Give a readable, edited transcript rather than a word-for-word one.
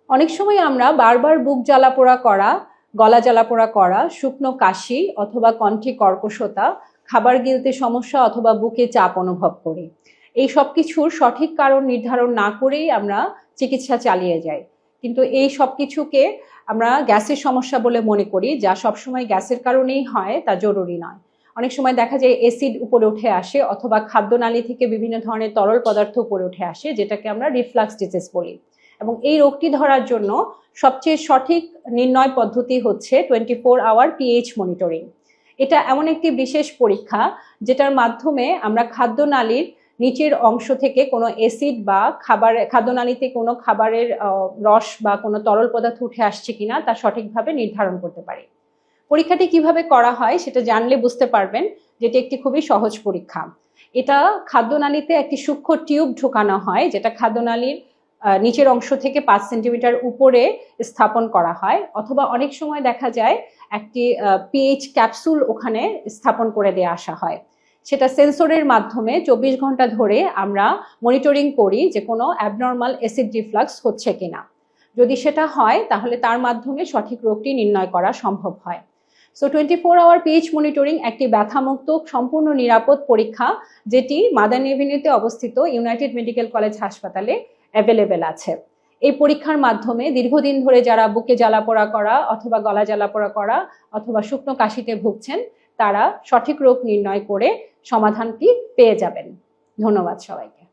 অনেক সময় আমরা বারবার বুক জ্বালাপোড়া করা, গলা জ্বালাপোড়া করা, শুকনো কাশি অথবা কণ্ঠে কর্কশতা, খাবার গিলতে সমস্যা অথবা বুকে চাপ অনুভব করি। এই সব কিছুর সঠিক কারণ নির্ধারণ না করেই আমরা চিকিৎসা চালিয়ে যাই, কিন্তু এই সব কিছুকে আমরা গ্যাসের সমস্যা বলে মনে করি, যা সবসময় গ্যাসের কারণেই হয় তা জরুরি নয়। অনেক সময় দেখা যায় অ্যাসিড উপরে উঠে আসে অথবা খাদ্যনালী থেকে বিভিন্ন ধরনের তরল পদার্থ উপরে উঠে আসে, যেটাকে আমরা রিফ্লাক্স ডিজিজ বলি। এবং এই রোগটি ধরার জন্য সবচেয়ে সঠিক নির্ণয় পদ্ধতি হচ্ছে 24 আওয়ার পিএইচ মনিটরিং। এটা এমন একটি বিশেষ পরীক্ষা যেটার মাধ্যমে আমরা খাদ্যনালীর নিচের অংশ থেকে কোনো অ্যাসিড বা খাদ্যনালীতে কোনো খাবারের রস বা কোনো তরল পদার্থ উঠে আসছে কিনা তা সঠিকভাবে নির্ধারণ করতে পারি। পরীক্ষাটি কিভাবে করা হয় সেটা জানলে বুঝতে পারবেন যেটি একটি খুবই সহজ পরীক্ষা। এটা খাদ্যনালীতে একটি সূক্ষ্ম টিউব ঢোকানো হয়, যেটা খাদ্যনালীর নিচের অংশ থেকে 5 সেন্টিমিটার উপরে স্থাপন করা হয়, অথবা অনেক সময় দেখা যায় একটি পিএইচ ক্যাপসুল ওখানে স্থাপন করে দিয়ে আসা হয়। সেটা সেন্সরের মাধ্যমে 24 ঘন্টা ধরে আমরা মনিটরিং করি যে কোনো অ্যাবনর্মাল অ্যাসিড রিফ্লাক্স হচ্ছে কিনা। যদি সেটা হয় তাহলে তার মাধ্যমে সঠিক রোগটি নির্ণয় করা সম্ভব হয়। সো 24 আওয়ার পিএইচ মনিটরিং একটি ব্যথামুক্ত সম্পূর্ণ নিরাপদ পরীক্ষা, যেটি মাদার এভিনিউতে অবস্থিত ইউনাইটেড মেডিকেল কলেজ হাসপাতালে অ্যাভেলেবেল আছে। এই পরীক্ষার মাধ্যমে দীর্ঘদিন ধরে যারা বুকে জ্বালাপোড়া করা অথবা গলা জ্বালাপোড়া করা অথবা শুকনো কাশিতে ভুগছেন, তারা সঠিক রোগ নির্ণয় করে সমাধানটি পেয়ে যাবেন। ধন্যবাদ সবাইকে।